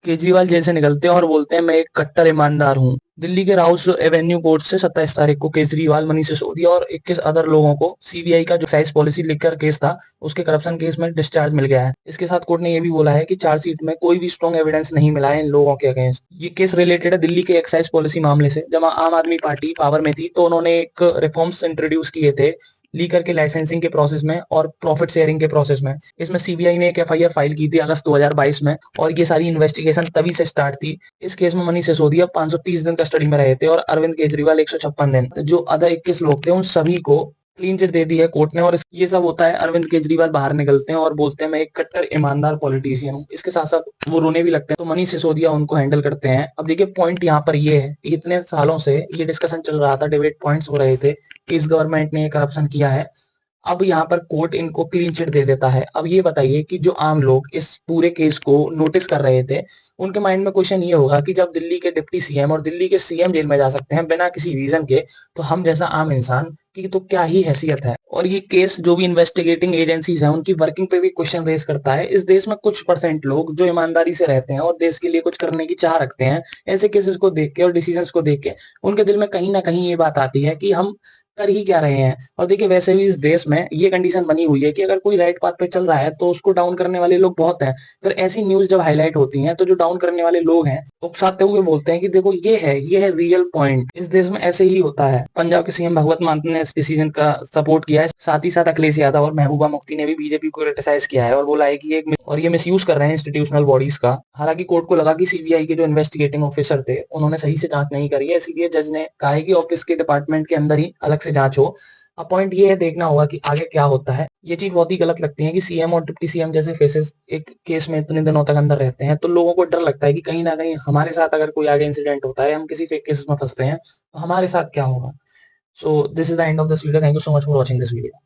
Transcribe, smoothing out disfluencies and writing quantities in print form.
Kejriwal jail से निकलते हैं और बोलते हैं मैं एक कट्टर ईमानदार हूँ। दिल्ली के राउस एवेन्यू कोर्ट से 27 तारीख को केजरीवाल, मनीष सिसोदिया और 21 अदर लोगों को सीबीआई का जो एक्साइज पॉलिसी लिखकर केस था, उसके करप्शन केस में डिस्चार्ज मिल गया है। इसके साथ कोर्ट ने यह भी बोला है कि चार्जशीट में कोई भी स्ट्रॉन्ग एविडेंस नहीं मिला है इन लोगों के अगेंस्ट। ये केस रिलेटेड है दिल्ली के एक्साइज पॉलिसी मामले से। जब आम आदमी पार्टी पावर में थी तो उन्होंने एक रिफॉर्म्स इंट्रोड्यूस किए थे लीकर के लाइसेंसिंग के प्रोसेस में और प्रॉफिट शेयरिंग के प्रोसेस में। इसमें सीबीआई ने एक एफआईआर फाइल की थी अगस्त 2022 में और ये सारी इन्वेस्टिगेशन तभी से स्टार्ट थी। इस केस में मनीष सिसोदिया 530 दिन कस्टडी में रहे थे और अरविंद केजरीवाल 156 दिन। जो अदर 21 लोग थे उन सभी को क्लीन चिट दे दी है कोर्ट ने। और ये सब होता है, अरविंद केजरीवाल बाहर निकलते हैं और बोलते हैं मैं एक कट्टर ईमानदार पॉलिटिशियन हूँ। इसके साथ साथ वो रोने भी लगते हैं, तो मनीष सिसोदिया उनको हैंडल करते हैं। अब देखिए पॉइंट यहाँ पर ये है, इतने सालों से ये डिस्कशन चल रहा था, डिबेट पॉइंट्स हो रहे थे कि इस गवर्नमेंट ने करप्शन किया है। अब यहाँ पर कोर्ट इनको क्लीन चिट दे देता है। अब ये बताइए कि जो आम लोग इस पूरे केस को नोटिस कर रहे थे, उनके माइंड में क्वेश्चन ये होगा कि जब दिल्ली के डिप्टी सीएम और दिल्ली के सीएम जेल में जा सकते हैं बिना किसी रीजन के, तो हम जैसा आम इंसान की तो क्या ही हैसियत है। और ये केस जो भी इन्वेस्टिगेटिंग एजेंसीज हैं उनकी वर्किंग पे भी क्वेश्चन रेज करता है। इस देश में कुछ परसेंट लोग जो ईमानदारी से रहते हैं और देश के लिए कुछ करने की चाह रखते हैं, ऐसे केसेस को देख के और डिसीजंस को देख के उनके दिल में कहीं ना कहीं ये बात आती है कि हम कर ही क्या रहे हैं। और देखिए वैसे भी इस देश में ये कंडीशन बनी हुई है कि अगर कोई राइट पाथ पे चल रहा है तो उसको डाउन करने वाले लोग बहुत हैं। फिर ऐसी न्यूज जब हाईलाइट होती हैं तो जो डाउन करने वाले लोग हैं उकसाते हुए बोलते हैं कि देखो ये है रियल पॉइंट। इस देश में ऐसे ही होता है। पंजाब के सीएम भगवत मान ने इस डिसीजन का सपोर्ट किया है। साथ ही साथ अखिलेश यादव और महबूबा मुफ्ती ने भी बीजेपी को क्रिटिसाइज किया है और बोला है कि ये मिसयूज कर रहे हैं इंस्टीट्यूशनल बॉडीज का। हालांकि कोर्ट को लगा कि सीबीआई के जो इन्वेस्टिगेटिंग ऑफिसर थे उन्होंने सही से जांच नहीं करी है, इसलिए जज ने कहा है कि ऑफिस के डिपार्टमेंट के अंदर ही अलग से जांच हो। अब पॉइंट ये है, देखना होगा कि आगे क्या होता है। ये चीज बहुत ही गलत लगती है कि सीएम और डिप्टी सीएम जैसे फेसेस एक केस में इतने दिनों तक अंदर रहते हैं, तो लोगों को डर लगता है कि कहीं ना कहीं हमारे साथ अगर कोई आगे इंसिडेंट होता है, हम किसी फेक केसेस में फंसते हैं, तो हमारे साथ क्या होगा। So this is the end of this video. Thank you so much for watching this video.